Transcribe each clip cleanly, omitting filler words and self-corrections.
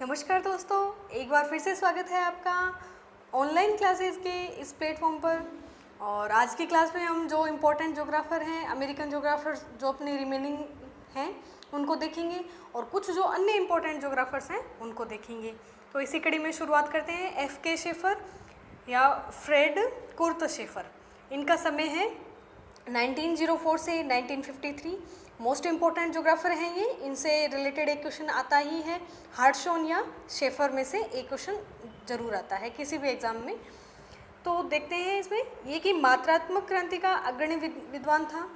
नमस्कार दोस्तों, एक बार फिर से स्वागत है आपका ऑनलाइन क्लासेस के इस प्लेटफॉर्म पर। और आज की क्लास में हम जो इम्पोर्टेंट जोग्राफर हैं, अमेरिकन जोग्राफर जो अपने रिमेनिंग हैं उनको देखेंगे और कुछ जो अन्य इम्पोर्टेंट जोग्राफर्स हैं उनको देखेंगे। तो इसी कड़ी में शुरुआत करते हैं। F.K. शेफर या फ्रेड कुर्त शेफर, इनका समय है 1904 से 1953। मोस्ट इम्पोर्टेंट जोग्राफर हैं ये, इनसे रिलेटेड एक क्वेश्चन आता ही है। हार्टशॉन या शेफर में से एक क्वेश्चन जरूर आता है किसी भी एग्जाम में। तो देखते हैं इसमें ये कि मात्रात्मक क्रांति का अग्रणी विद्वान था,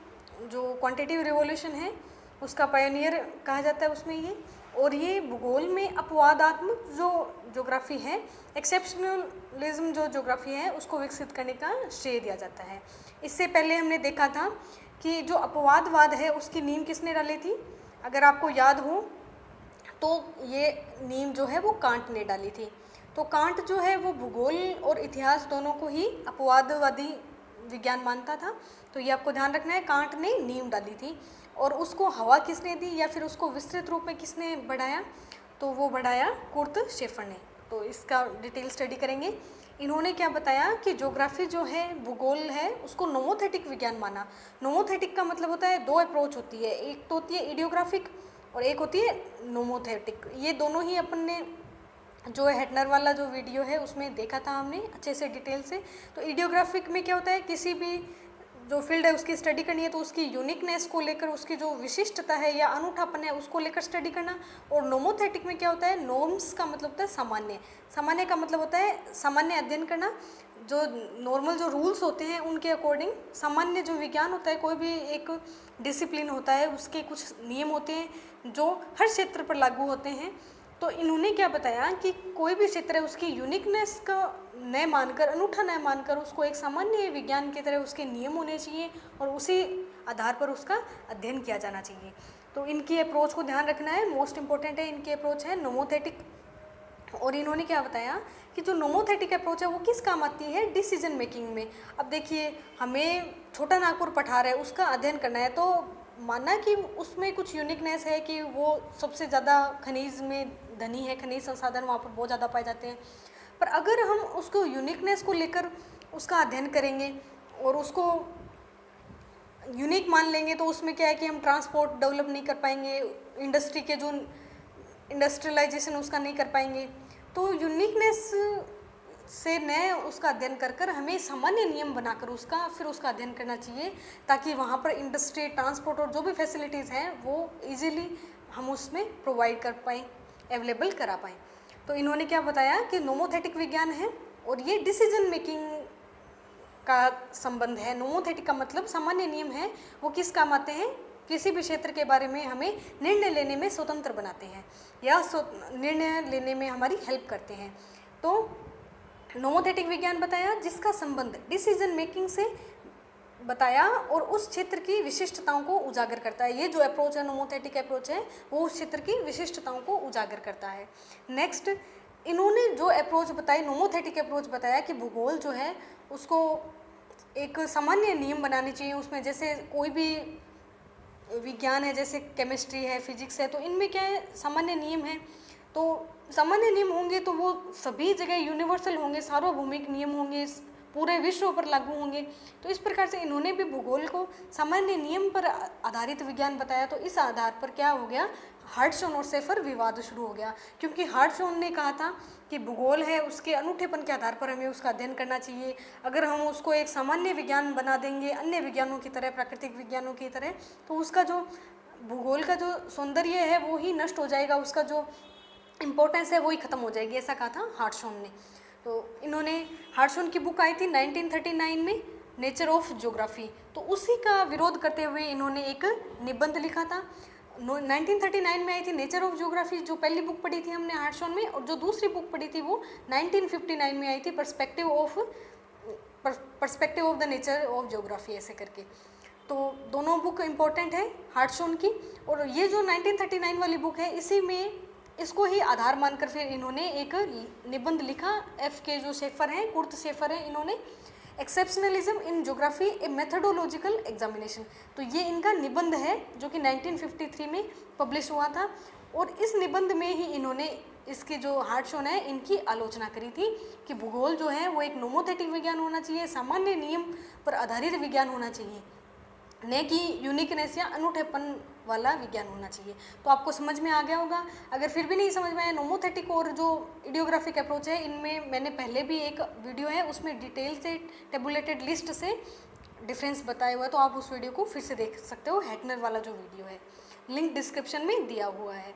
जो क्वांटिटेटिव रिवॉल्यूशन है उसका पायनियर कहा जाता है उसमें ये। और ये भूगोल में अपवादात्मक जो ज्योग्राफी है, एक्सेप्शनलिज्म जो ज्योग्राफी है उसको विकसित करने का श्रेय दिया जाता है। इससे पहले हमने देखा था कि जो अपवादवाद है उसकी नींव किसने डाली थी। अगर आपको याद हो तो ये नींव जो है वो कांट ने डाली थी। तो कांट जो है वो भूगोल और इतिहास दोनों को ही अपवादवादी विज्ञान मानता था। तो ये आपको ध्यान रखना है, कांट ने नींव डाली थी। और उसको हवा किसने दी या फिर उसको विस्तृत रूप में किसने बढ़ाया, तो वो बढ़ाया कुर्त शेफर ने। तो इसका डिटेल स्टडी करेंगे। इन्होंने क्या बताया कि ज्योग्राफी जो है, भूगोल है, उसको नोमोथेटिक विज्ञान माना। नोमोथेटिक का मतलब होता है दो अप्रोच होती है, एक तो होती है इडियोग्राफिक और एक होती है नोमोथेटिक। ये दोनों ही अपन ने जो हेटनर वाला जो वीडियो है उसमें देखा था हमने अच्छे से डिटेल से। तो इडियोग्राफिक में क्या होता है, किसी भी जो फील्ड है उसकी स्टडी करनी है तो उसकी यूनिकनेस को लेकर, उसकी जो विशिष्टता है या अनूठापन है उसको लेकर स्टडी करना। और नोमोथेटिक में क्या होता है, नोम्स का मतलब होता है सामान्य, सामान्य का मतलब होता है सामान्य अध्ययन करना। जो नॉर्मल जो रूल्स होते हैं उनके अकॉर्डिंग सामान्य जो विज्ञान होता है, कोई भी एक डिसिप्लिन होता है, उसके कुछ नियम होते हैं जो हर क्षेत्र पर लागू होते हैं। तो इन्होंने क्या बताया कि कोई भी क्षेत्र है उसकी यूनिकनेस का न मानकर, अनूठा न मानकर, उसको एक सामान्य विज्ञान की तरह उसके नियम होने चाहिए और उसी आधार पर उसका अध्ययन किया जाना चाहिए। तो इनकी अप्रोच को ध्यान रखना है, मोस्ट इंपॉर्टेंट है। इनकी अप्रोच है नोमोथेटिक। और इन्होंने क्या बताया कि जो नोमोथेटिक अप्रोच है वो किस काम आती है, डिसीजन मेकिंग में। अब देखिए, हमें छोटा नागपुर पठार है उसका अध्ययन करना है, तो माना कि उसमें कुछ यूनिकनेस है कि वो सबसे ज़्यादा खनिज में धनी है, खनिज संसाधन वहाँ पर बहुत ज़्यादा पाए जाते हैं। पर अगर हम उसको यूनिकनेस को लेकर उसका अध्ययन करेंगे और उसको यूनिक मान लेंगे तो उसमें क्या है कि हम ट्रांसपोर्ट डेवलप नहीं कर पाएंगे, इंडस्ट्री के जो इंडस्ट्रियलाइजेशन उसका नहीं कर पाएंगे। तो यूनिकनेस से न उसका अध्ययन कर कर हमें सामान्य नियम बनाकर उसका फिर उसका अध्ययन करना चाहिए, ताकि वहाँ पर इंडस्ट्री, ट्रांसपोर्ट और जो भी फैसिलिटीज़ हैं वो इजीली हम उसमें प्रोवाइड कर पाएँ, अवेलेबल करा पाएँ। तो इन्होंने क्या बताया कि नोमोथेटिक विज्ञान है और ये डिसीजन मेकिंग का संबंध है। नोमोथेटिक का मतलब सामान्य नियम है, वो किस काम आते हैं, किसी भी क्षेत्र के बारे में हमें निर्णय लेने में स्वतंत्र बनाते हैं या निर्णय लेने में हमारी हेल्प करते हैं। तो नोमोथेटिक विज्ञान बताया जिसका संबंध डिसीजन मेकिंग से बताया और उस क्षेत्र की विशिष्टताओं को उजागर करता है। ये जो अप्रोच है, नोमोथेटिक अप्रोच है, वो उस क्षेत्र की विशिष्टताओं को उजागर करता है। नेक्स्ट, इन्होंने जो अप्रोच बताई, नोमोथेटिक अप्रोच बताया कि भूगोल जो है उसको एक सामान्य नियम बनाने चाहिए उसमें। जैसे कोई भी विज्ञान है, जैसे केमिस्ट्री है, फिजिक्स है, तो इनमें क्या है, सामान्य नियम है। तो सामान्य नियम होंगे तो वो सभी जगह यूनिवर्सल होंगे, सार्वभौमिक नियम होंगे, पूरे विश्व पर लागू होंगे। तो इस प्रकार से इन्होंने भी भूगोल को सामान्य नियम पर आधारित विज्ञान बताया। तो इस आधार पर क्या हो गया, हार्टशॉन और शेफर विवाद शुरू हो गया, क्योंकि हार्टशॉन ने कहा था कि भूगोल है उसके अनूठेपन के आधार पर हमें उसका अध्ययन करना चाहिए। अगर हम उसको एक सामान्य विज्ञान बना देंगे अन्य विज्ञानों की तरह, प्राकृतिक विज्ञानों की तरह, तो उसका जो भूगोल का जो सौंदर्य है वो ही नष्ट हो जाएगा, उसका जो इम्पोर्टेंस है वो ही खत्म हो जाएगी, ऐसा कहा था हार्टशॉन ने। तो इन्होंने, हार्टशॉन की बुक आई थी 1939 में, नेचर ऑफ ज्योग्राफी। तो उसी का विरोध करते हुए इन्होंने एक निबंध लिखा था। 1939 में आई थी नेचर ऑफ ज्योग्राफी, जो पहली बुक पढ़ी थी हमने हार्टशॉन में, और जो दूसरी बुक पढ़ी थी वो 1959 में आई थी, perspective of the nature of geography, ऐसे करके। तो दोनों बुक इम्पोर्टेंट है हार्टशॉन की। और ये जो 1939 वाली बुक है, इसी में इसको ही आधार मानकर फिर इन्होंने एक निबंध लिखा। F.K. जो शेफर हैं, कुर्त शेफर हैं, इन्होंने exceptionalism in geography A methodological examination, तो ये इनका निबंध है जो कि 1953 में पब्लिश हुआ था। और इस निबंध में ही इन्होंने इसके जो हार्टशॉन है इनकी आलोचना करी थी कि भूगोल जो है वो एक नोमोथेटिक विज्ञान होना चाहिए, सामान्य नियम पर आधारित विज्ञान होना चाहिए, न कि यूनिकनेस या अनूठेपन वाला विज्ञान होना चाहिए। तो आपको समझ में आ गया होगा। अगर फिर भी नहीं समझ में आया, नोमोथेटिक और जो इडियोग्राफिक अप्रोच है इनमें मैंने पहले भी एक वीडियो है उसमें डिटेल से टेबुलेटेड लिस्ट से डिफरेंस बताया हुआ है, तो आप उस वीडियो को फिर से देख सकते हो। हैटनर वाला जो वीडियो है लिंक डिस्क्रिप्शन में दिया हुआ है।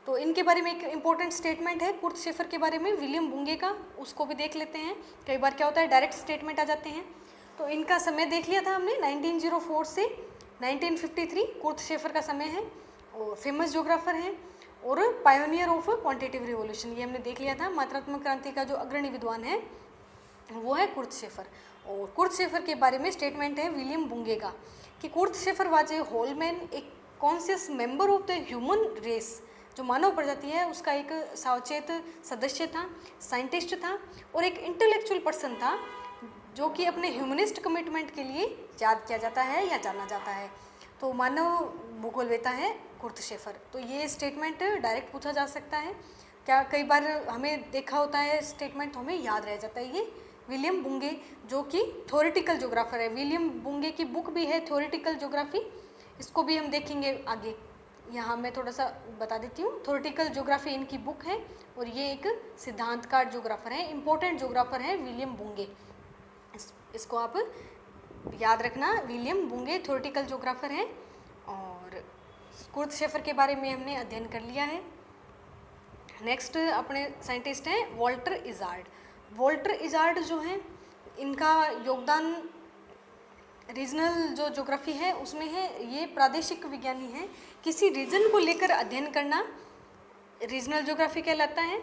तो इनके बारे में एक इम्पोर्टेंट स्टेटमेंट है कुर्ट शेफर के बारे में, विलियम बुंगे का, उसको भी देख लेते हैं। कई बार क्या होता है डायरेक्ट स्टेटमेंट आ जाते हैं। तो इनका समय देख लिया था हमने 1904 से 1953 कुर्ट शेफर का समय है, और फेमस ज्योग्राफर हैं और पायोनियर ऑफ क्वांटिटेटिव रिवॉल्यूशन, ये हमने देख लिया था। मात्रात्मक क्रांति का जो अग्रणी विद्वान है वो है कुर्ट शेफर। और कुर्ट शेफर के बारे में स्टेटमेंट है विलियम बुंगे का कि Kurt Schaefer was a whole man, एक conscious member of the human race, जो मानव प्रजाति है उसका एक सावचेत सदस्य था, साइंटिस्ट था और एक इंटेलेक्चुअल पर्सन था जो कि अपने ह्यूमनिस्ट कमिटमेंट के लिए याद किया जाता है या जाना जाता है। तो मानव भूगोलवेता है कुर्ट शेफर। तो ये स्टेटमेंट डायरेक्ट पूछा जा सकता है क्या, कई बार हमें देखा होता है स्टेटमेंट तो हमें याद रह जाता है। ये विलियम बुंगे जो कि थ्योरेटिकल ज्योग्राफर है, विलियम बुंगे की बुक भी है थ्योरेटिकल ज्योग्राफी, इसको भी हम देखेंगे आगे। यहाँ मैं थोड़ा सा बता देती हूँ, थ्योरेटिकल ज्योग्राफी इनकी बुक है और ये एक सिद्धांतकार ज्योग्राफर है, इंपॉर्टेंट ज्योग्राफर है विलियम बुंगे। इसको आप याद रखना, विलियम बुंगे थ्योरेटिकल ज्योग्राफर है। और कुर्ट शेफर के बारे में हमने अध्ययन कर लिया है। नेक्स्ट अपने साइंटिस्ट हैं वॉल्टर इजार्ड। वॉल्टर इजार्ड जो हैं इनका योगदान रीजनल जो ज्योग्राफी है उसमें है। ये प्रादेशिक विज्ञानी हैं, किसी रीजन को लेकर अध्ययन करना रीजनल ज्योग्राफी कहलाता है।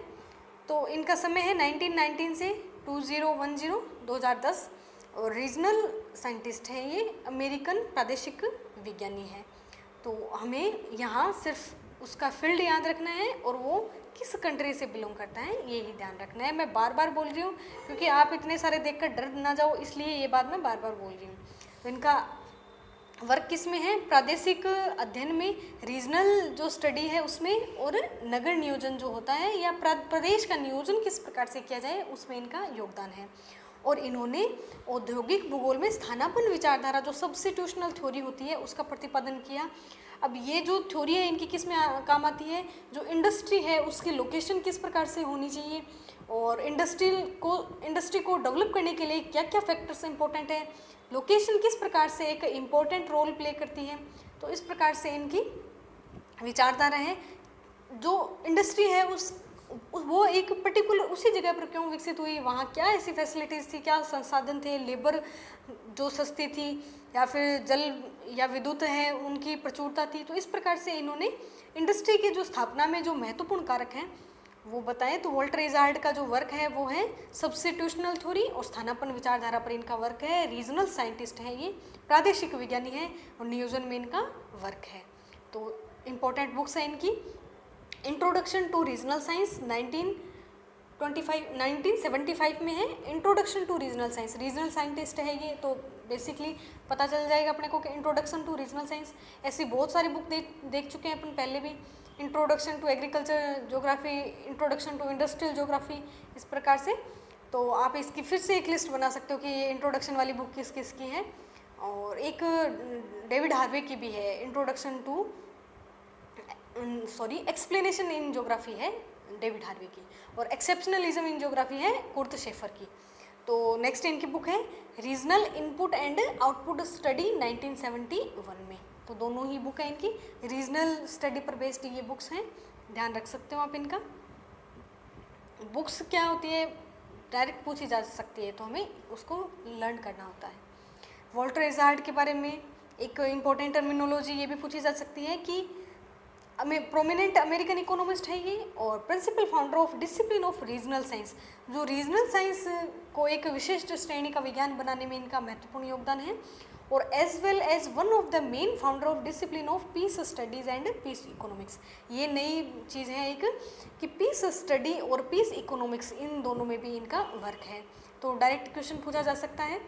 तो इनका समय है 1919 से 2010 और रीजनल साइंटिस्ट हैं ये, अमेरिकन प्रादेशिक विज्ञानी है। तो हमें यहाँ सिर्फ उसका फील्ड याद रखना है और वो किस कंट्री से बिलोंग करता है ये ही ध्यान रखना है। मैं बार बार बोल रही हूँ क्योंकि आप इतने सारे देखकर डर ना जाओ, इसलिए ये बात मैं बार बार बोल रही हूँ। तो इनका वर्क किस में है, प्रादेशिक अध्ययन में, रीजनल जो स्टडी है उसमें, और नगर नियोजन जो होता है या प्रदेश का नियोजन किस प्रकार से किया जाए उसमें इनका योगदान है। और इन्होंने औद्योगिक भूगोल में स्थानापन्न विचारधारा जो सब्स्टिट्यूशनल थ्योरी होती है उसका प्रतिपादन किया। अब ये जो थ्योरी है इनकी किस में काम आती है, जो इंडस्ट्री है उसकी लोकेशन किस प्रकार से होनी चाहिए और इंडस्ट्री को डेवलप करने के लिए क्या क्या फैक्टर्स इंपॉर्टेंट है, लोकेशन किस प्रकार से एक इम्पोर्टेंट रोल प्ले करती है। तो इस प्रकार से इनकी विचारधारा है। जो इंडस्ट्री है वो एक पर्टिकुलर उसी जगह पर क्यों विकसित हुई, वहाँ क्या ऐसी फैसिलिटीज़ थी, क्या संसाधन थे, लेबर जो सस्ती थी या फिर जल या विद्युत है उनकी प्रचुरता थी। तो इस प्रकार से इन्होंने इंडस्ट्री की जो स्थापना में जो महत्वपूर्ण कारक हैं वो बताएं। तो वॉल्टर इजार्ड का जो वर्क है वो है सब्स्टिट्यूशनल थ्योरी और स्थानापन्न विचारधारा पर इनका वर्क है। रीजनल साइंटिस्ट हैं ये, प्रादेशिक विज्ञानी हैं और नियोजन में इनका वर्क है। तो इम्पोर्टेंट बुक्स हैं इनकी, इंट्रोडक्शन टू रीजनल साइंस 1975 में है। Introduction to regional science, regional scientist है ये, तो बेसिकली पता चल जाएगा अपने को कि इंट्रोडक्शन टू रीजनल साइंस। ऐसी बहुत सारी बुक देख चुके हैं अपन पहले भी, introduction to agriculture geography, introduction to industrial geography, इस प्रकार से। तो आप इसकी फिर से एक लिस्ट बना सकते हो कि ये इंट्रोडक्शन वाली बुक किस किस की है। और एक डेविड हार्वे की भी है, introduction to explanation in geography है डेविड हार्वे की, और एक्सेप्शनलिज्म इन ज्योग्राफी है कुर्ट शेफर की। तो नेक्स्ट इनकी बुक है regional input and output study 1971 में। तो दोनों ही बुक है इनकी, रीजनल स्टडी पर बेस्ड ये बुक्स हैं, ध्यान रख सकते हो आप इनका। बुक्स क्या होती है डायरेक्ट पूछी जा सकती है तो हमें उसको लर्न करना होता है। वॉल्टर इजार्ड के बारे में एक इम्पोर्टेंट टर्मिनोलॉजी ये भी पूछी जा सकती है कि प्रोमिनेंट अमेरिकन इकोनॉमिस्ट है ये और principal founder of discipline of regional science. जो रीजनल साइंस को एक विशिष्ट श्रेणी का विज्ञान बनाने में इनका महत्वपूर्ण योगदान है, और as well as one of the main founder of discipline of peace studies and peace economics. ये नई चीज़ है एक कि पीस स्टडी और पीस इकोनॉमिक्स इन दोनों में भी इनका वर्क है। तो डायरेक्ट क्वेश्चन पूछा जा सकता है,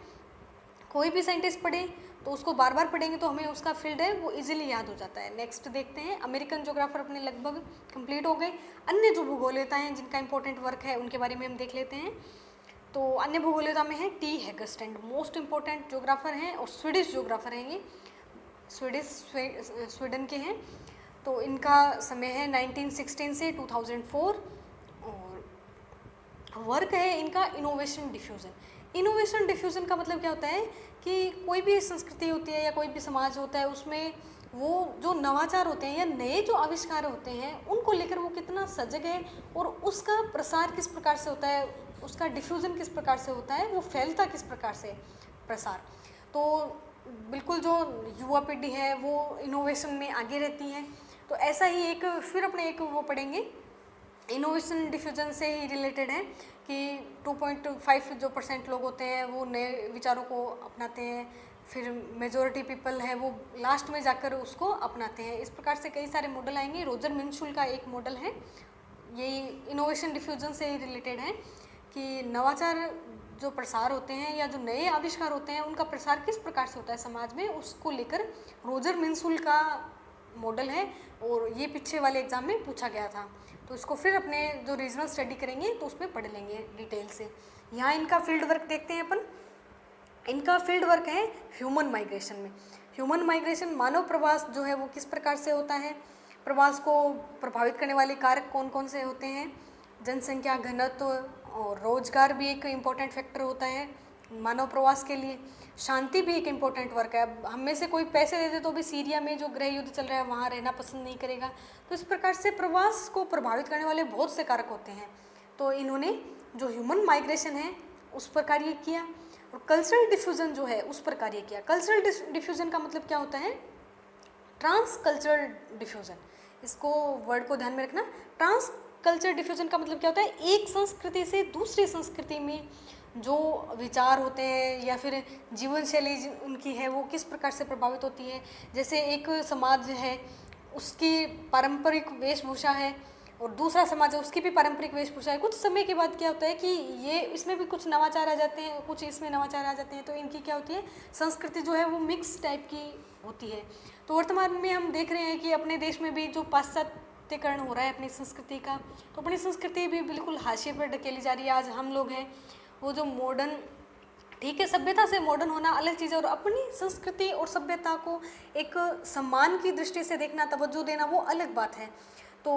कोई भी साइंटिस्ट पढ़े तो उसको बार बार पढ़ेंगे तो हमें उसका फील्ड है वो इजीली याद हो जाता है। नेक्स्ट देखते हैं, अमेरिकन ज्योग्राफर अपने लगभग कंप्लीट हो गए। अन्य जो भूगोलवेता हैं जिनका इंपॉर्टेंट वर्क है उनके बारे में हम देख लेते हैं। तो अन्य भूगोलवेता में है टी हैगरस्टैंड, मोस्ट इंपॉर्टेंट ज्योग्राफर हैं और स्वीडिश ज्योग्राफर हैं ये, स्वीडन के हैं। तो इनका समय है 1916 से 2004 और वर्क है इनका इनोवेशन डिफ्यूज़न। इनोवेशन डिफ्यूज़न का मतलब क्या होता है कि कोई भी संस्कृति होती है या कोई भी समाज होता है उसमें वो जो नवाचार होते हैं या नए जो आविष्कार होते हैं उनको लेकर वो कितना सजग है और उसका प्रसार किस प्रकार से होता है, उसका डिफ्यूज़न किस प्रकार से होता है, वो फैलता किस प्रकार से प्रसार। तो बिल्कुल जो युवा पीढ़ी है वो इनोवेशन में आगे रहती है। तो ऐसा ही एक फिर अपने एक वो पढ़ेंगे इनोवेशन डिफ्यूजन से ही रिलेटेड है कि 2.5 जो % लोग होते हैं वो नए विचारों को अपनाते हैं, फिर मेजॉरिटी पीपल है वो लास्ट में जाकर उसको अपनाते हैं। इस प्रकार से कई सारे मॉडल आएंगे। रोजर मिनशुल का एक मॉडल है, यही इनोवेशन डिफ्यूजन से ही रिलेटेड है कि नवाचार जो प्रसार होते हैं या जो नए आविष्कार होते हैं उनका प्रसार किस प्रकार से होता है समाज में, उसको लेकर रोजर मिनशुल का मॉडल है और ये पीछे वाले एग्जाम में पूछा गया था। तो इसको फिर अपने जो रीजनल स्टडी करेंगे तो उसमें पढ़ लेंगे डिटेल से। यहाँ इनका फील्ड वर्क देखते हैं अपन। इनका फील्ड वर्क है ह्यूमन माइग्रेशन में। ह्यूमन माइग्रेशन मानव प्रवास जो है वो किस प्रकार से होता है, प्रवास को प्रभावित करने वाले कारक कौन कौन से होते हैं, जनसंख्या घनत्व और रोजगार भी एक इम्पॉर्टेंट फैक्टर होता है मानव प्रवास के लिए। शांति भी एक इम्पॉर्टेंट वर्क है। अब हम में से कोई पैसे दे दे तो भी सीरिया में जो गृह युद्ध चल रहा है वहाँ रहना पसंद नहीं करेगा। तो इस प्रकार से प्रवास को प्रभावित करने वाले बहुत से कारक होते हैं। तो इन्होंने जो ह्यूमन माइग्रेशन है उस पर कार्य किया और कल्चरल डिफ्यूजन जो है उस पर कार्य किया। कल्चरल डिफ्यूजन का मतलब क्या होता है, ट्रांस कल्चरल डिफ्यूजन, इसको वर्ड को ध्यान में रखना। ट्रांस कल्चर डिफ्यूजन का मतलब क्या होता है, एक संस्कृति से दूसरी संस्कृति में जो विचार होते हैं या फिर जीवन शैली उनकी है वो किस प्रकार से प्रभावित होती है। जैसे एक समाज है उसकी पारंपरिक वेशभूषा है और दूसरा समाज है उसकी भी पारंपरिक वेशभूषा है। कुछ समय के बाद क्या होता है कि ये इसमें भी कुछ नवाचार आ जाते हैं, कुछ इसमें नवाचार आ जाते हैं, तो इनकी क्या होती है संस्कृति जो है वो मिक्स टाइप की होती है। तो वर्तमान में हम देख रहे हैं कि अपने देश में भी जो पाश्चात्यकरण हो रहा है अपनी संस्कृति का, तो अपनी संस्कृति भी बिल्कुल हाशिए पर ढकेली जा रही है। आज हम लोग हैं वो जो मॉडर्न, ठीक है सभ्यता से मॉडर्न होना अलग चीज़ है और अपनी संस्कृति और सभ्यता को एक सम्मान की दृष्टि से देखना, तवज्जो देना वो अलग बात है। तो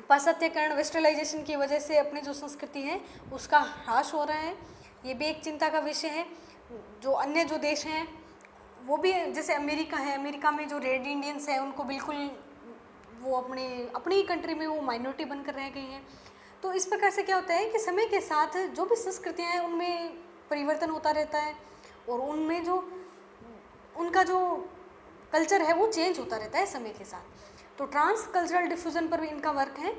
पाश्चात्यकरण वेस्टर्लाइजेशन की वजह से अपनी जो संस्कृति है उसका ह्रास हो रहा है, ये भी एक चिंता का विषय है। जो अन्य जो देश हैं वो भी, जैसे अमेरिका है, अमेरिका में जो रेड इंडियंस हैं उनको बिल्कुल वो अपनी कंट्री में वो माइनॉरिटी बनकर रह गई हैं। तो इस प्रकार से क्या होता है कि समय के साथ जो भी संस्कृतियाँ हैं उनमें परिवर्तन होता रहता है और उनमें जो उनका जो कल्चर है वो चेंज होता रहता है समय के साथ। तो ट्रांस कल्चरल डिफ्यूजन पर भी इनका वर्क है।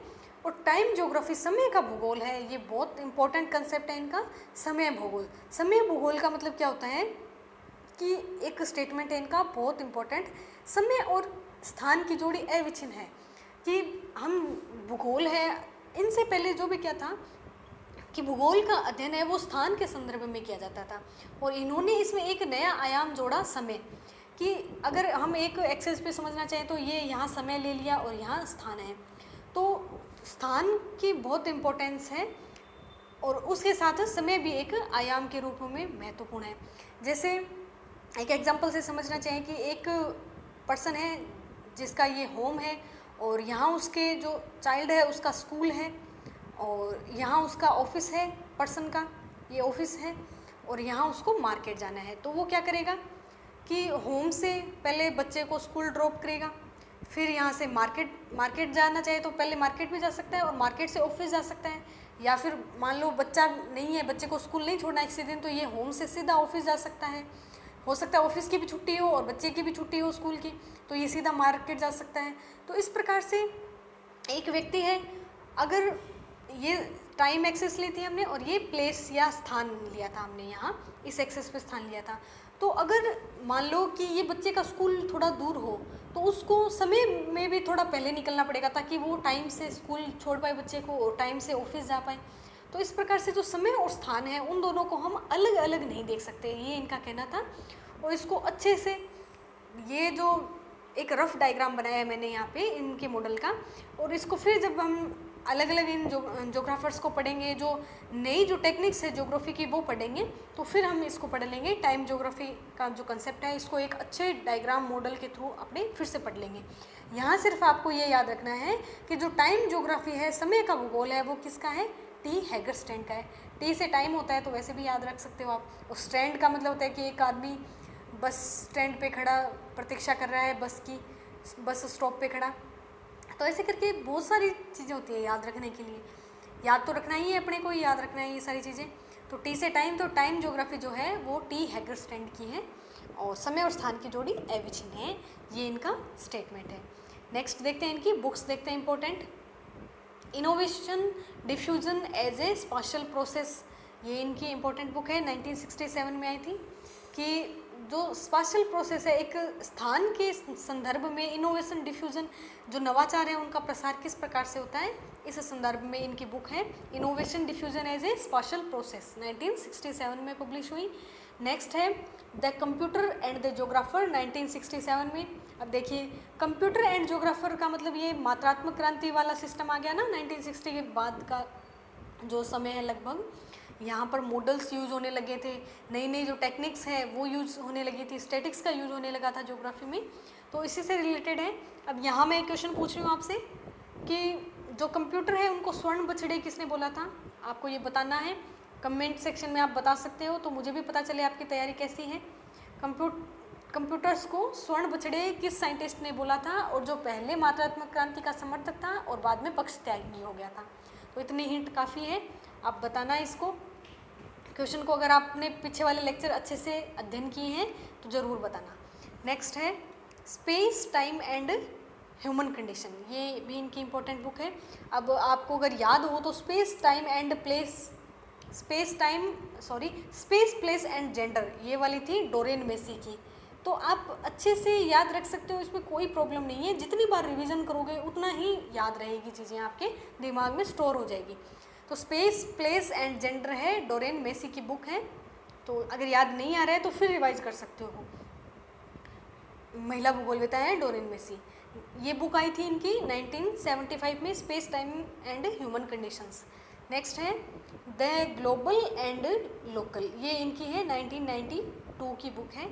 और टाइम ज्योग्राफी, समय का भूगोल है, ये बहुत इंपॉर्टेंट कंसेप्ट है इनका। समय भूगोल, समय भूगोल का मतलब क्या होता है कि एक स्टेटमेंट है इनका बहुत इंपॉर्टेंट, समय और स्थान की जोड़ी अविच्छिन्न है। कि हम भूगोल है, इनसे पहले जो भी क्या था कि भूगोल का अध्ययन है वो स्थान के संदर्भ में किया जाता था और इन्होंने इसमें एक नया आयाम जोड़ा, समय। कि अगर हम एक एक्सेस पे समझना चाहें तो ये यहाँ समय ले लिया और यहाँ स्थान है, तो स्थान की बहुत इम्पोर्टेंस है और उसके साथ समय भी एक आयाम के रूप में महत्वपूर्ण है। जैसे एक एग्जांपल से समझना चाहें कि एक पर्सन है जिसका ये होम है और यहाँ उसके जो चाइल्ड है उसका स्कूल है और यहाँ उसका ऑफिस है, पर्सन का ये ऑफिस है और यहाँ उसको मार्केट जाना है। तो वो क्या करेगा कि होम से पहले बच्चे को स्कूल ड्रॉप करेगा, फिर यहाँ से मार्केट जाना चाहे तो पहले मार्केट भी जा सकता है और मार्केट से ऑफिस जा सकता है। या फिर मान लो बच्चा नहीं है, बच्चे को स्कूल नहीं छोड़ना किसी दिन, तो ये होम से सीधा ऑफिस जा सकता है। हो सकता है ऑफिस की भी छुट्टी हो और बच्चे की भी छुट्टी हो स्कूल की, तो ये सीधा मार्केट जा सकता है। तो इस प्रकार से एक व्यक्ति है, अगर ये टाइम एक्सेस ली थी हमने और ये प्लेस या स्थान लिया था हमने, यहाँ इस एक्सेस पे स्थान लिया था, तो अगर मान लो कि ये बच्चे का स्कूल थोड़ा दूर हो तो उसको समय में भी थोड़ा पहले निकलना पड़ेगा ताकि वो टाइम से स्कूल छोड़ पाए बच्चे को और टाइम से ऑफिस जा पाए। तो इस प्रकार से जो समय और स्थान है उन दोनों को हम अलग अलग नहीं देख सकते, ये इनका कहना था। और इसको अच्छे से, ये जो एक रफ डायग्राम बनाया है मैंने यहाँ पे इनके मॉडल का, और इसको फिर जब हम अलग अलग इन जोग्राफर्स को पढ़ेंगे, जो नई जो टेक्निक्स है ज्योग्राफी की वो पढ़ेंगे, तो फिर हम इसको पढ़ लेंगे। टाइम ज्योग्राफी का जो कंसेप्ट है इसको एक अच्छे डायग्राम मॉडल के थ्रू अपने फिर से पढ़ लेंगे। यहाँ सिर्फ आपको ये याद रखना है कि जो टाइम ज्योग्राफी है, समय का भूगोल है, वो किसका है? टी हैगरस्टैंड का है। टी से टाइम होता है तो वैसे भी याद रख सकते हो आप, और स्टैंड का मतलब होता है कि एक आदमी बस स्टैंड पे खड़ा प्रतीक्षा कर रहा है बस की, बस स्टॉप पे खड़ा। तो ऐसे करके बहुत सारी चीज़ें होती है याद रखने के लिए, याद तो रखना ही है, अपने को ही याद रखना है ये सारी चीज़ें। तो टी से टाइम, तो टाइम ज्योग्राफी जो है वो टी हैगरस्टैंड की है, और समय और स्थान की जोड़ी एविचिन है, ये इनका स्टेटमेंट है। नेक्स्ट देखते हैं इनकी बुक्स, देखते हैं important. Innovation diffusion as a spatial process, ये इनकी इंपॉर्टेंट बुक है, 1967 में आई थी। कि जो स्पाशियल प्रोसेस है, एक स्थान के संदर्भ में इनोवेशन डिफ्यूजन, जो नवाचार है उनका प्रसार किस प्रकार से होता है, इस संदर्भ में इनकी बुक है innovation diffusion as a spatial process, 1967 में पब्लिश हुई। नेक्स्ट है the computer and the geographer, 1967 में। अब देखिए कंप्यूटर एंड ज्योग्राफर का मतलब ये मात्रात्मक क्रांति वाला सिस्टम आ गया ना, 1960 के बाद का जो समय है लगभग, यहाँ पर मॉडल्स यूज होने लगे थे, नई नई जो टेक्निक्स है वो यूज होने लगी थी, स्टैटिक्स का यूज होने लगा था ज्योग्राफी में, तो इसी से रिलेटेड है। अब यहाँ मैं एक क्वेश्चन पूछ रही हूँ आपसे कि जो कंप्यूटर है उनको स्वर्ण बछड़े किसने बोला था, आपको ये बताना है। कमेंट सेक्शन में आप बता सकते हो तो मुझे भी पता चले आपकी तैयारी कैसी है। कंप्यूटर्स को स्वर्ण बछड़े किस साइंटिस्ट ने बोला था, और जो पहले मात्रात्मक क्रांति का समर्थक था और बाद में पक्ष त्यागी हो गया था। तो इतनी हिंट काफ़ी है, आप बताना इसको। क्वेश्चन को अगर आपने पीछे वाले लेक्चर अच्छे से अध्ययन किए हैं तो ज़रूर बताना। नेक्स्ट है space time and human condition, ये भी इनकी इंपॉर्टेंट बुक है। अब आपको अगर याद हो तो स्पेस प्लेस एंड जेंडर, ये वाली थी डोरेन मेसी की, तो आप अच्छे से याद रख सकते हो, इसमें कोई प्रॉब्लम नहीं है। जितनी बार रिवीजन करोगे उतना ही याद रहेगी, चीज़ें आपके दिमाग में स्टोर हो जाएगी। तो स्पेस प्लेस एंड जेंडर है, डोरेन मेसी की बुक है, तो अगर याद नहीं आ रहा है तो फिर रिवाइज कर सकते हो। महिला भूगोलवेता है डोरेन मेसी, ये बुक आई थी इनकी 1975 में, space time and human conditions. Next है द ग्लोबल एंड लोकल, ये इनकी है 1992 की बुक है,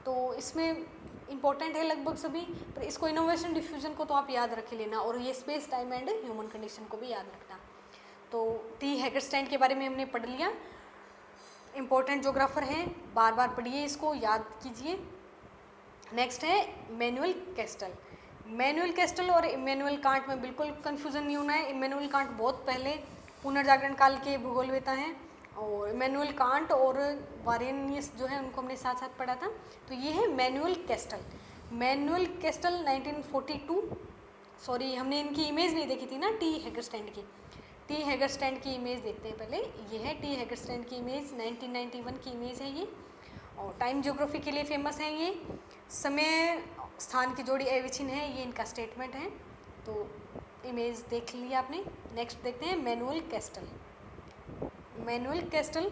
तो इसमें इंपॉर्टेंट है लगभग सभी, पर इसको इनोवेशन डिफ्यूजन को तो आप याद रख लेना, और ये space time and human condition को भी याद रखना। तो टी हैगरस्टैंड के बारे में हमने पढ़ लिया, इंपॉर्टेंट ज्योग्राफर हैं, बार बार पढ़िए, इसको याद कीजिए। नेक्स्ट है इमैनुअल कैस्टल। इमैनुअल कैस्टल और इमैनुअल कांट में बिल्कुल कन्फ्यूज़न नहीं होना है। इमैनुअल कांट बहुत पहले पुनर्जागरण काल के भूगोलवेता हैं, और इमैनुअल कांट और वारेनियस जो है उनको हमने साथ साथ पढ़ा था। तो ये है Emmanuel Castells. Emmanuel Castells 1942, sorry हमने इनकी इमेज नहीं देखी थी ना टी हैगरस्टैंड की। टी हैगरस्टैंड की इमेज देखते हैं पहले, ये है टी हैगरस्टैंड की इमेज, 1991 की इमेज है ये, और टाइम ज्योग्राफी के लिए फेमस है ये। समय स्थान की जोड़ी एविचिन है, ये इनका स्टेटमेंट है। तो इमेज देख ली आपने। नेक्स्ट देखते हैं इमैनुअल कैस्टल। इमैनुअल कैस्टल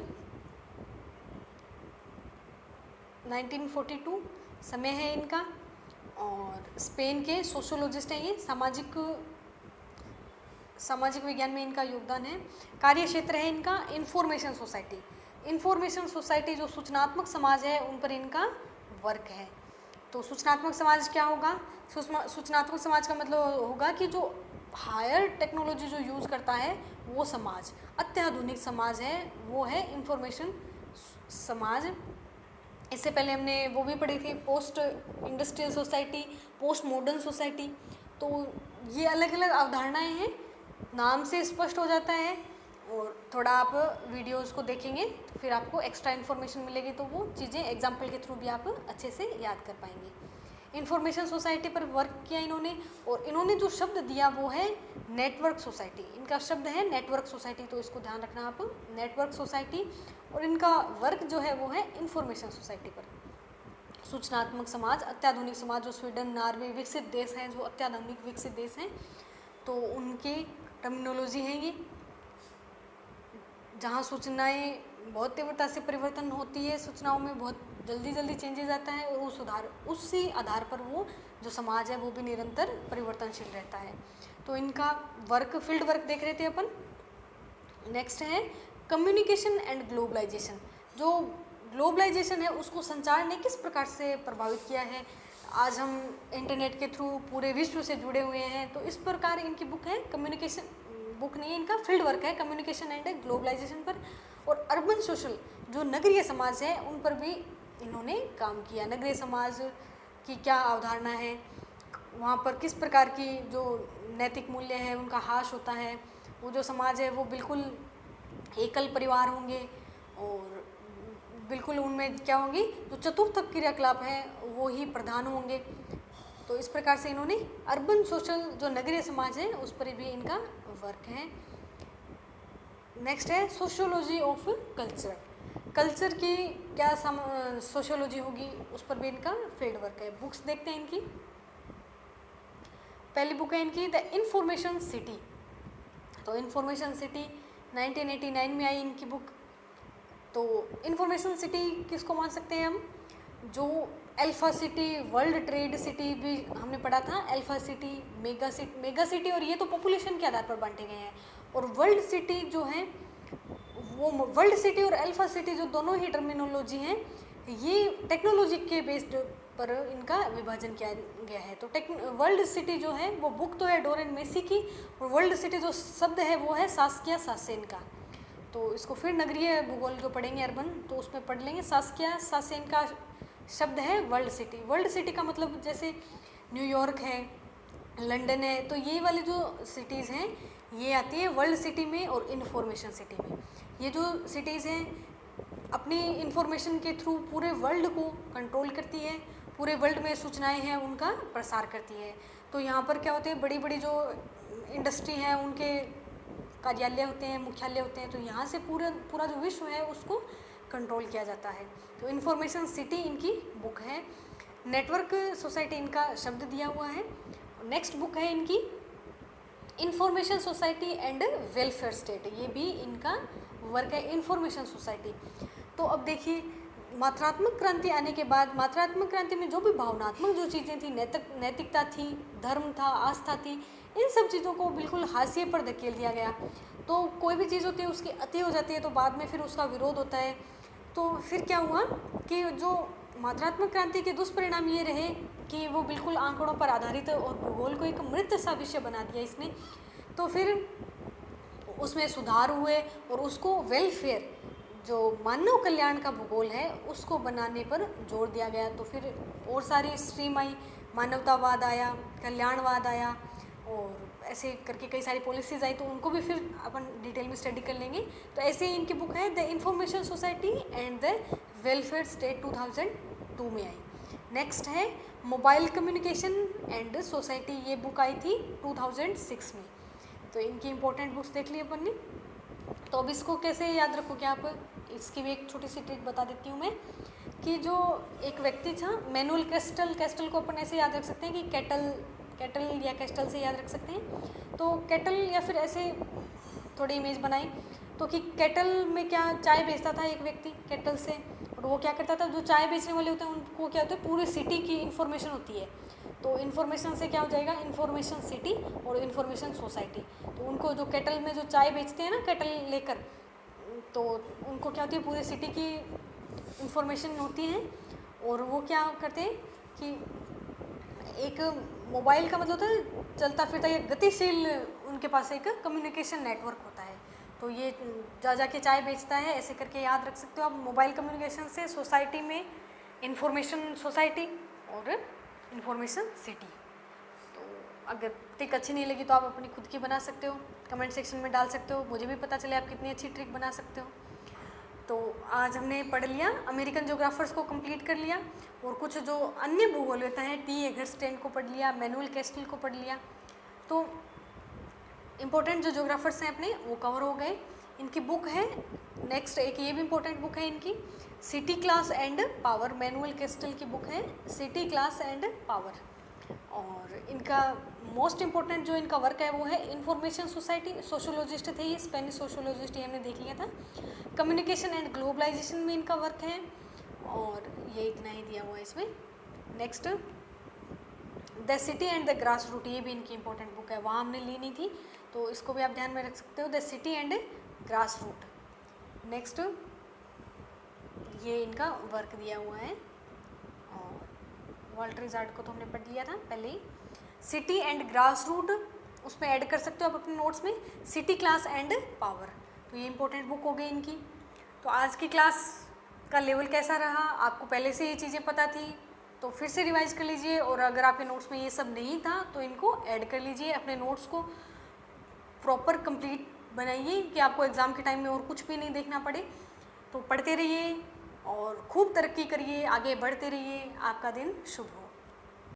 1942 समय है इनका, और स्पेन के सोशियोलॉजिस्ट हैं ये, सामाजिक विज्ञान में इनका योगदान है। कार्य क्षेत्र है इनका इंफॉर्मेशन सोसाइटी। इंफॉर्मेशन सोसाइटी जो सूचनात्मक समाज है उन पर इनका वर्क है। तो सूचनात्मक समाज क्या होगा? सूचनात्मक समाज का मतलब होगा कि जो हायर टेक्नोलॉजी जो यूज़ करता है वो समाज, अत्याधुनिक समाज है, वो है इंफॉर्मेशन समाज। इससे पहले हमने वो भी पढ़ी थी, post industrial society, post modern society. तो ये अलग अलग अवधारणाएं हैं, नाम से स्पष्ट हो जाता है, और थोड़ा आप वीडियोस को देखेंगे तो फिर आपको एक्स्ट्रा इन्फॉर्मेशन मिलेगी, तो वो चीज़ें एग्जाम्पल के थ्रू भी आप अच्छे से याद कर पाएंगे। इंफॉर्मेशन सोसाइटी पर वर्क किया इन्होंने, और इन्होंने जो शब्द दिया वो है नेटवर्क सोसाइटी। इनका शब्द है नेटवर्क सोसाइटी, तो इसको ध्यान रखना आप, नेटवर्क सोसाइटी। और इनका वर्क जो है वो है इंफॉर्मेशन सोसाइटी पर। सूचनात्मक समाज, अत्याधुनिक समाज, जो स्वीडन, नॉर्वे विकसित देश हैं, जो अत्याधुनिक विकसित देश हैं, तो उनकी टर्मिनोलॉजी है ये। जहाँ सूचनाएं बहुत तीव्रता से परिवर्तन होती है, सूचनाओं में बहुत जल्दी जल्दी चेंजेस आता है, और उसी आधार पर वो जो समाज है वो भी निरंतर परिवर्तनशील रहता है। तो इनका वर्क, फील्ड वर्क देख रहे थे अपन। नेक्स्ट है कम्युनिकेशन एंड ग्लोबलाइजेशन। जो ग्लोबलाइजेशन है उसको संचार ने किस प्रकार से प्रभावित किया है। आज हम इंटरनेट के थ्रू पूरे विश्व से जुड़े हुए हैं, तो इस प्रकार इनकी बुक है। कम्युनिकेशन बुक नहीं है, इनका फील्ड वर्क है कम्युनिकेशन एंड ग्लोबलाइजेशन पर। और अर्बन सोशल, जो नगरीय समाज है, उन पर भी इन्होंने काम किया। नगरीय समाज की क्या अवधारणा है, वहाँ पर किस प्रकार की जो नैतिक मूल्य है उनका ह्रास होता है। वो जो समाज है वो बिल्कुल एकल परिवार होंगे, और बिल्कुल उनमें क्या होंगी, जो चतुर्थ क्रियाकलाप हैं वो ही प्रधान होंगे। तो इस प्रकार से इन्होंने अर्बन सोशल, जो नगरीय समाज है, उस पर भी इनका वर्क है। नेक्स्ट है सोशियोलॉजी ऑफ कल्चर। कल्चर की क्या सोशियोलॉजी होगी, उस पर भी इनका फील्ड वर्क है। बुक्स देखते हैं इनकी। पहली बुक है इनकी द इंफॉर्मेशन सिटी। तो इंफॉर्मेशन सिटी 1989 में आई इनकी बुक। तो इंफॉर्मेशन सिटी किसको मान सकते हैं हम, जो alpha city, world trade city भी हमने पढ़ा था, अल्फा सिटी, मेगा सिटी, और ये तो पॉपुलेशन के आधार पर बांटे गए हैं। और वर्ल्ड सिटी जो है, वो वर्ल्ड सिटी और अल्फा सिटी जो दोनों ही टर्मिनोलॉजी हैं, ये टेक्नोलॉजी के बेस्ड पर इनका विभाजन किया गया है। तो वर्ल्ड सिटी जो है वो बुक तो है डोरेन मेसी की, और वर्ल्ड सिटी जो शब्द है वो है सास्किया सासेन का। तो इसको फिर नगरीय भूगोल जो पढ़ेंगे अर्बन, तो उसमें पढ़ लेंगे। सास्किया सासेन का शब्द है वर्ल्ड सिटी। वर्ल्ड सिटी का मतलब जैसे न्यूयॉर्क है, लंदन है, तो ये वाली जो सिटीज़ हैं ये आती है वर्ल्ड सिटी में और इंफॉर्मेशन सिटी में। ये जो सिटीज़ हैं अपनी इंफॉर्मेशन के थ्रू पूरे वर्ल्ड को कंट्रोल करती है, पूरे वर्ल्ड में सूचनाएं हैं उनका प्रसार करती है। तो यहाँ पर क्या होते हैं, बड़ी बड़ी जो इंडस्ट्री हैं उनके कार्यालय होते हैं, मुख्यालय होते हैं। तो यहाँ से पूरा जो विश्व है उसको कंट्रोल किया जाता है। तो इंफॉर्मेशन सिटी इनकी बुक है। नेटवर्क सोसाइटी इनका शब्द दिया हुआ है। नेक्स्ट बुक है इनकी information society and welfare state. ये भी इनका वर्क है, इंफॉर्मेशन सोसाइटी। तो अब देखिए, मात्रात्मक क्रांति आने के बाद, मात्रात्मक क्रांति में जो भी भावनात्मक जो चीज़ें थी, नैतिकता थी, धर्म था, आस्था थी, इन सब चीज़ों को बिल्कुल हाशिए पर धकेल दिया गया। तो कोई भी चीज़ होती है उसकी अति हो जाती है, तो बाद में फिर उसका विरोध होता है। तो फिर क्या हुआ कि जो मात्रात्मक क्रांति के दुष्परिणाम ये रहे कि वो बिल्कुल आंकड़ों पर आधारित और भूगोल को एक मृत सा विषय बना दिया इसने। तो फिर उसमें सुधार हुए और उसको वेलफेयर, जो मानव कल्याण का भूगोल है, उसको बनाने पर जोर दिया गया। तो फिर और सारी स्ट्रीम आई, मानवतावाद आया, कल्याणवाद आया, और ऐसे करके कई सारी पॉलिसीज़ आई। तो उनको भी फिर अपन डिटेल में स्टडी कर लेंगे। तो ऐसे ही इनकी बुक है the information society and the welfare state 2002 में आई। नेक्स्ट है मोबाइल कम्युनिकेशन एंड सोसाइटी। ये बुक आई थी 2006 में। तो इनकी इंपॉर्टेंट बुक्स देख ली अपन ने। तो अब इसको कैसे याद रखोगे आप, इसकी भी एक छोटी सी ट्रिक बता देती हूँ मैं, कि जो एक व्यक्ति था मैनुअल कैस्टल को अपन ऐसे याद रख सकते हैं कि कैटल या कैस्टल से याद रख सकते हैं। तो कैटल, या फिर ऐसे थोड़ी इमेज बनाई तो कि कैटल में क्या, चाय बेचता था एक व्यक्ति कैटल से, और वो क्या करता था, जो चाय बेचने वाले होते हैं उनको क्या होता है, पूरी सिटी की इन्फॉर्मेशन होती है। तो इन्फॉर्मेशन से क्या हो जाएगा, इन्फॉर्मेशन सिटी और इन्फॉर्मेशन सोसाइटी। तो उनको जो कैटल में जो चाय बेचते हैं ना कैटल लेकर, तो उनको क्या होती है, पूरी सिटी की इन्फॉर्मेशन होती है। और वो क्या करते हैं कि एक मोबाइल का मतलब होता है चलता फिरता या गतिशील, उनके पास एक कम्युनिकेशन नेटवर्क होता है। तो ये जा के चाय बेचता है, ऐसे करके याद रख सकते हो आप। मोबाइल कम्युनिकेशन से सोसाइटी में इंफॉर्मेशन सोसाइटी और इंफॉर्मेशन सिटी। तो अगर ट्रिक अच्छी नहीं लगी तो आप अपनी खुद की बना सकते हो, कमेंट सेक्शन में डाल सकते हो, मुझे भी पता चले आप कितनी अच्छी ट्रिक बना सकते हो। तो आज हमने पढ़ लिया, अमेरिकन जोग्राफर्स को कंप्लीट कर लिया, और कुछ जो अन्य भूगोल होता है, टी एगरस्टेन को पढ़ लिया, मैनुअल कैस्टल को पढ़ लिया। तो इम्पोर्टेंट जो जोग्राफर्स हैं अपने वो कवर हो गए। इनकी बुक है नेक्स्ट, एक ये भी इम्पोर्टेंट बुक है इनकी, city class and power. Manual castle की बुक है सिटी क्लास एंड पावर। और इनका मोस्ट इम्पोर्टेंट जो इनका वर्क है वो है इंफॉर्मेशन सोसाइटी, सोशोलॉजिस्ट थे ये, स्पेनिश सोशोलॉजिस्ट, ये हमने देख लिया था। कम्युनिकेशन एंड ग्लोबलाइजेशन में इनका वर्क है, और ये इतना ही दिया हुआ है इसमें। Next the city and the grass root, ये भी इनकी इंपॉर्टेंट बुक है, वहाँ हमने ली नहीं थी, तो इसको भी आप ध्यान में रख सकते हो, the city and grass root. Next ये इनका वर्क दिया हुआ है, और वाल्टर इज़ार्ड को तो हमने पढ़ लिया था पहले ही। सिटी एंड ग्रास रूट, उसमें ऐड कर सकते हो आप अपने नोट्स में, सिटी क्लास एंड पावर, तो ये इंपॉर्टेंट बुक हो गई इनकी। तो आज की क्लास का लेवल कैसा रहा, आपको पहले से ये चीज़ें पता थी तो फिर से रिवाइज कर लीजिए, और अगर आपके नोट्स में ये सब नहीं था तो इनको ऐड कर लीजिए, अपने नोट्स को प्रॉपर कंप्लीट बनाइए कि आपको एग्ज़ाम के टाइम में और कुछ भी नहीं देखना पड़े। तो पढ़ते रहिए और खूब तरक्की करिए, आगे बढ़ते रहिए। आपका दिन शुभ हो।